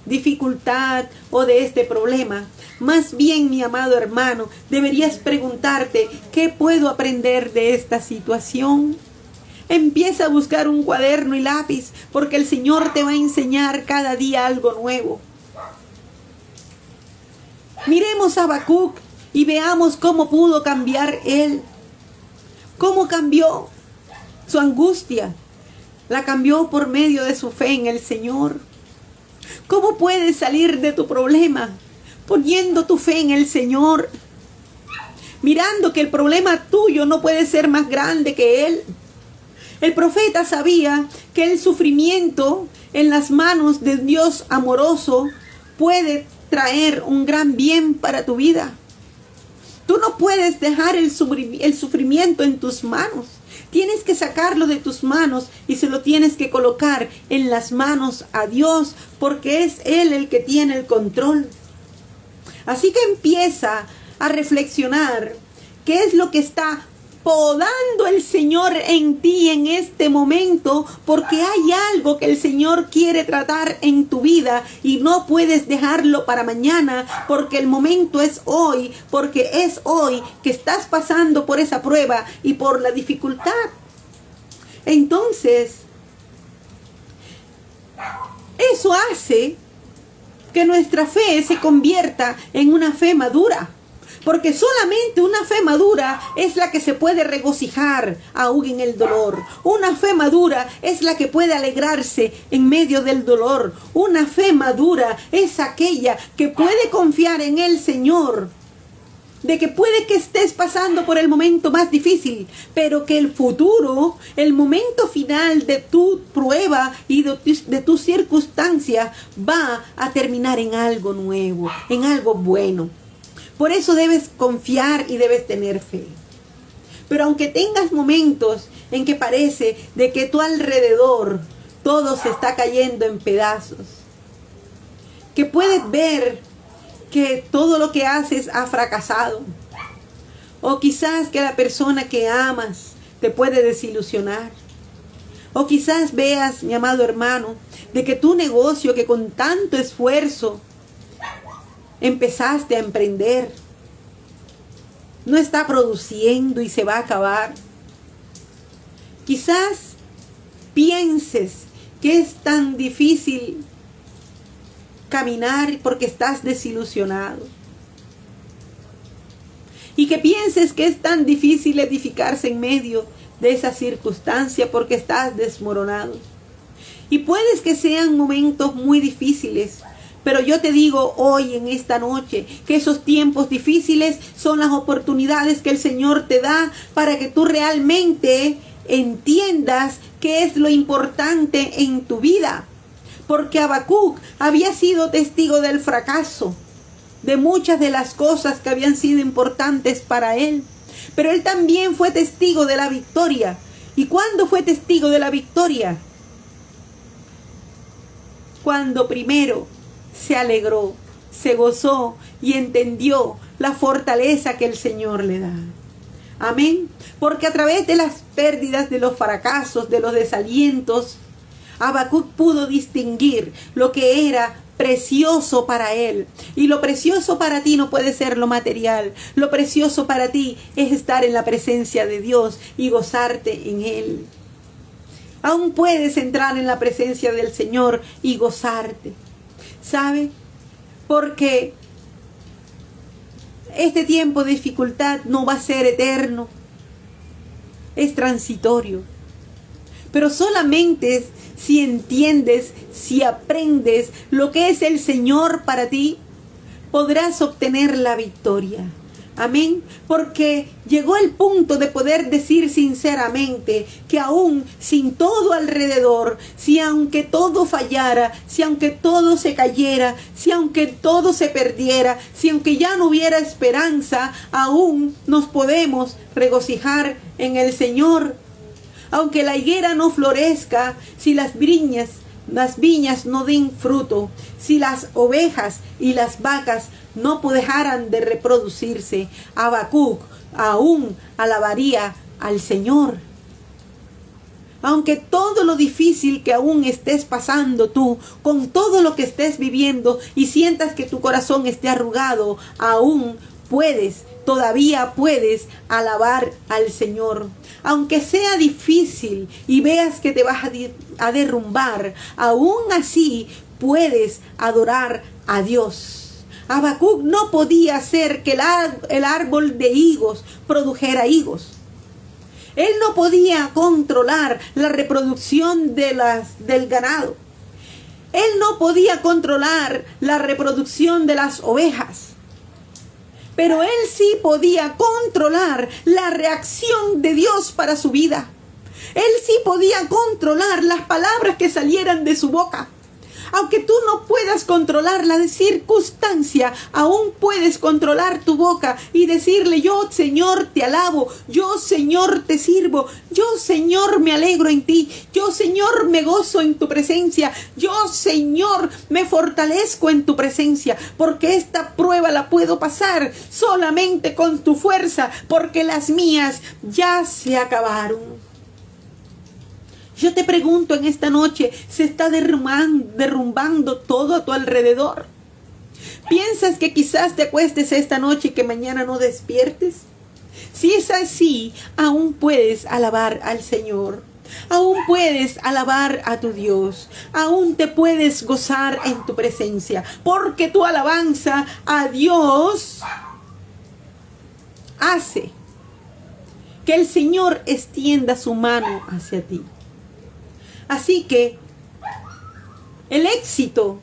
dificultad o de este problema, más bien, mi amado hermano, deberías preguntarte, ¿qué puedo aprender de esta situación? Empieza a buscar un cuaderno y lápiz, porque el Señor te va a enseñar cada día algo nuevo. Miremos a Habacuc y veamos cómo pudo cambiar él. ¿Cómo cambió su angustia? La cambió por medio de su fe en el Señor. ¿Cómo puedes salir de tu problema? Poniendo tu fe en el Señor. Mirando que el problema tuyo no puede ser más grande que Él. El profeta sabía que el sufrimiento en las manos de Dios amoroso puede traer un gran bien para tu vida. Tú no puedes dejar el sufrimiento en tus manos. Tienes que sacarlo de tus manos y se lo tienes que colocar en las manos a Dios, porque es Él el que tiene el control. Así que empieza a reflexionar qué es lo que está podando el Señor en ti en este momento, porque hay algo que el Señor quiere tratar en tu vida y no puedes dejarlo para mañana, porque el momento es hoy, porque es hoy que estás pasando por esa prueba y por la dificultad. Entonces, eso hace que nuestra fe se convierta en una fe madura. Porque solamente una fe madura es la que se puede regocijar aún en el dolor. Una fe madura es la que puede alegrarse en medio del dolor. Una fe madura es aquella que puede confiar en el Señor. De que puede que estés pasando por el momento más difícil, pero que el futuro, el momento final de tu prueba y de tu circunstancia va a terminar en algo nuevo, en algo bueno. Por eso debes confiar y debes tener fe. Pero aunque tengas momentos en que parece de que a tu alrededor todo se está cayendo en pedazos, que puedes ver que todo lo que haces ha fracasado, o quizás que la persona que amas te puede desilusionar, o quizás veas, mi amado hermano, de que tu negocio que con tanto esfuerzo empezaste a emprender no está produciendo y se va a acabar. Quizás pienses que es tan difícil caminar porque estás desilusionado. Y que pienses que es tan difícil edificarse en medio de esa circunstancia porque estás desmoronado. Y puedes que sean momentos muy difíciles, pero yo te digo hoy en esta noche que esos tiempos difíciles son las oportunidades que el Señor te da para que tú realmente entiendas qué es lo importante en tu vida. Porque Habacuc había sido testigo del fracaso, de muchas de las cosas que habían sido importantes para él. Pero él también fue testigo de la victoria. ¿Y cuándo fue testigo de la victoria? Cuando primero se alegró, se gozó y entendió la fortaleza que el Señor le da. Amén. Porque a través de las pérdidas, de los fracasos, de los desalientos, Habacuc pudo distinguir lo que era precioso para él. Y lo precioso para ti no puede ser lo material. Lo precioso para ti es estar en la presencia de Dios y gozarte en Él. Aún puedes entrar en la presencia del Señor y gozarte. ¿Sabe? Porque este tiempo de dificultad no va a ser eterno. es transitorio. Pero solamente si entiendes, si aprendes lo que es el Señor para ti, podrás obtener la victoria. Amén. Porque llegó el punto de poder decir sinceramente que aún sin todo alrededor, si aunque todo fallara, si aunque todo se cayera, si aunque todo se perdiera, si aunque ya no hubiera esperanza, aún nos podemos regocijar en el Señor. Aunque la higuera no florezca, si las viñas no den fruto, si las ovejas y las vacas no dejaran de reproducirse, Habacuc aún alabaría al Señor. Aunque todo lo difícil que aún estés pasando tú, con todo lo que estés viviendo y sientas que tu corazón esté arrugado, aún todavía puedes alabar al Señor. Aunque sea difícil y veas que te vas a derrumbar, aún así puedes adorar a Dios. Habacuc no podía hacer que el árbol de higos produjera higos. Él no podía controlar la reproducción del ganado. Él no podía controlar la reproducción de las ovejas. Pero él sí podía controlar la reacción de Dios para su vida. Él sí podía controlar las palabras que salieran de su boca. Aunque tú no puedas controlar la circunstancia, aún puedes controlar tu boca y decirle: yo, Señor, te alabo, yo, Señor, te sirvo, yo, Señor, me alegro en ti, yo, Señor, me gozo en tu presencia, yo, Señor, me fortalezco en tu presencia, porque esta prueba la puedo pasar solamente con tu fuerza, porque las mías ya se acabaron. Yo te pregunto en esta noche, ¿se está derrumbando todo a tu alrededor? ¿Piensas que quizás te acuestes esta noche y que mañana no despiertes? Si es así, aún puedes alabar al Señor. Aún puedes alabar a tu Dios. Aún te puedes gozar en tu presencia. Porque tu alabanza a Dios hace que el Señor extienda su mano hacia ti. Así que el éxito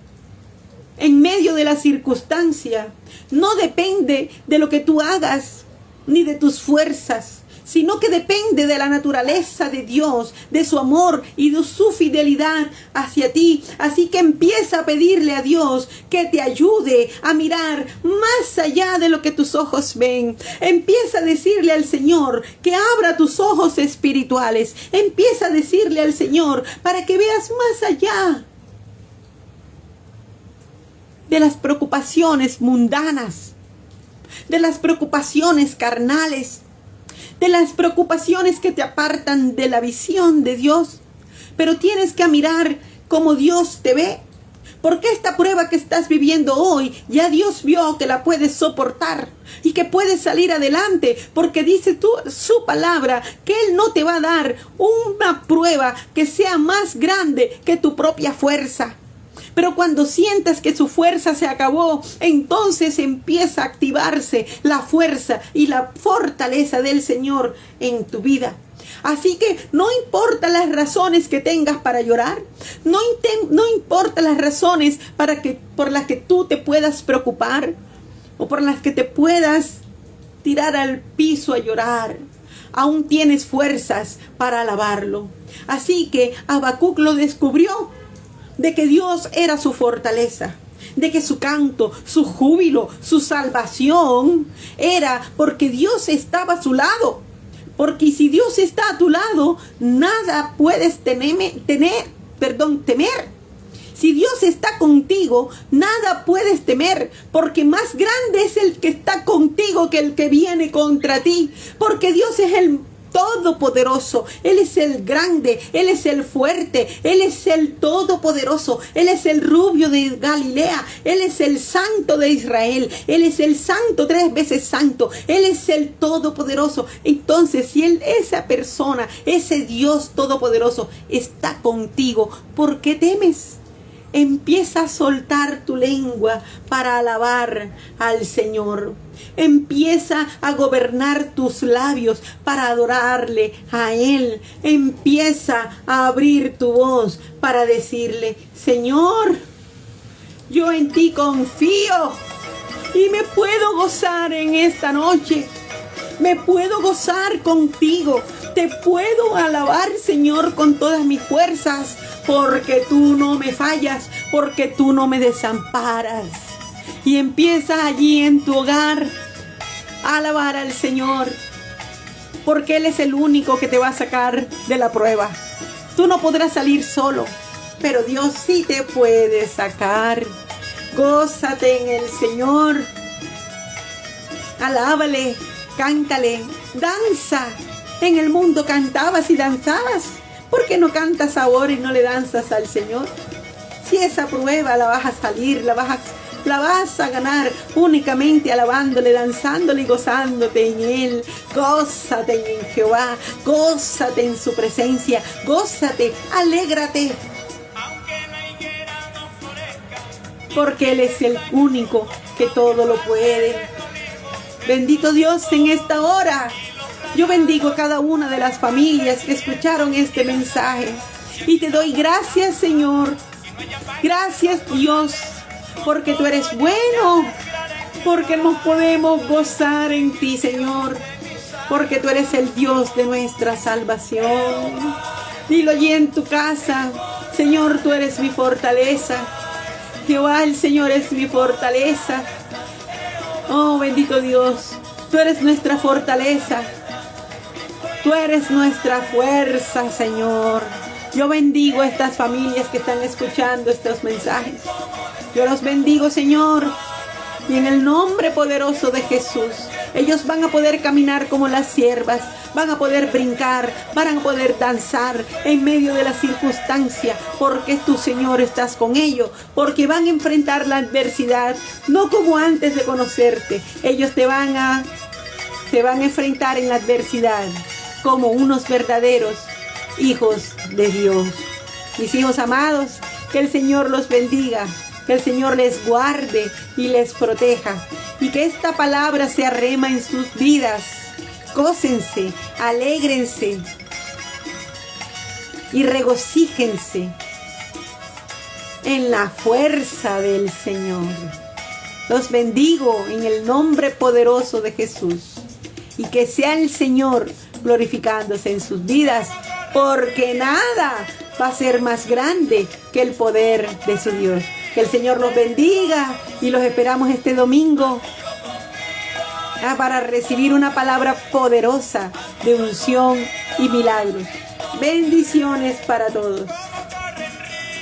en medio de la circunstancia no depende de lo que tú hagas ni de tus fuerzas, sino que depende de la naturaleza de Dios, de su amor y de su fidelidad hacia ti. Así que empieza a pedirle a Dios que te ayude a mirar más allá de lo que tus ojos ven. Empieza a decirle al Señor que abra tus ojos espirituales. Empieza a decirle al Señor para que veas más allá de las preocupaciones mundanas, de las preocupaciones carnales, de las preocupaciones que te apartan de la visión de Dios. Pero tienes que mirar como Dios te ve. Porque esta prueba que estás viviendo hoy, ya Dios vio que la puedes soportar y que puedes salir adelante. Porque dice su palabra que Él no te va a dar una prueba que sea más grande que tu propia fuerza. Pero cuando sientas que su fuerza se acabó, entonces empieza a activarse la fuerza y la fortaleza del Señor en tu vida. Así que no importa las razones que tengas para llorar, no importa las razones por las que tú te puedas preocupar o por las que te puedas tirar al piso a llorar. Aún tienes fuerzas para alabarlo. Así que Habacuc lo descubrió, de que Dios era su fortaleza, de que su canto, su júbilo, su salvación era porque Dios estaba a su lado. Porque si Dios está a tu lado, nada puedes temer. Si Dios está contigo, nada puedes temer, porque más grande es el que está contigo que el que viene contra ti. Porque Dios es el todopoderoso, Él es el grande, Él es el fuerte, Él es el todopoderoso, Él es el rubio de Galilea, Él es el santo de Israel, Él es el santo 3 veces santo, Él es el todopoderoso. Entonces, si esa persona, ese Dios todopoderoso está contigo, ¿por qué temes? Empieza a soltar tu lengua para alabar al Señor. Empieza a gobernar tus labios para adorarle a Él. Empieza a abrir tu voz para decirle: Señor, yo en ti confío y me puedo gozar en esta noche. Me puedo gozar contigo. Te puedo alabar, Señor, con todas mis fuerzas, porque tú no me fallas, porque tú no me desamparas. Y empieza allí en tu hogar a alabar al Señor, porque Él es el único que te va a sacar de la prueba. Tú no podrás salir solo, pero Dios sí te puede sacar. Gózate en el Señor. Alábale, cántale, danza. En el mundo cantabas y danzabas. ¿Por qué no cantas ahora y no le danzas al Señor? Si esa prueba la vas a salir, la vas a ganar únicamente alabándole, danzándole y gozándote en Él. Gózate en Jehová, gózate en su presencia, gózate, alégrate. Porque Él es el único que todo lo puede. Bendito Dios en esta hora. Yo bendigo a cada una de las familias que escucharon este mensaje. Y te doy gracias, Señor. Gracias, Dios, porque tú eres bueno. Porque nos podemos gozar en ti, Señor. Porque tú eres el Dios de nuestra salvación. Dilo allí en tu casa: Señor, tú eres mi fortaleza. Jehová, el Señor, es mi fortaleza. Oh, bendito Dios, tú eres nuestra fortaleza. Tú eres nuestra fuerza, Señor. Yo bendigo a estas familias que están escuchando estos mensajes. Yo los bendigo, Señor. Y en el nombre poderoso de Jesús, ellos van a poder caminar como las siervas. Van a poder brincar, van a poder danzar en medio de la circunstancia, porque tú, Señor, estás con ellos, porque van a enfrentar la adversidad, no como antes de conocerte. Ellos se van a enfrentar en la adversidad como unos verdaderos hijos de Dios. Mis hijos amados, que el Señor los bendiga, que el Señor les guarde y les proteja, y que esta palabra se arrema en sus vidas. Gócense, alégrense y regocíjense en la fuerza del Señor. Los bendigo en el nombre poderoso de Jesús, y que sea el Señor glorificándose en sus vidas, porque nada va a ser más grande que el poder de su Dios. Que el Señor los bendiga y los esperamos este domingo para recibir una palabra poderosa de unción y milagros. Bendiciones para todos.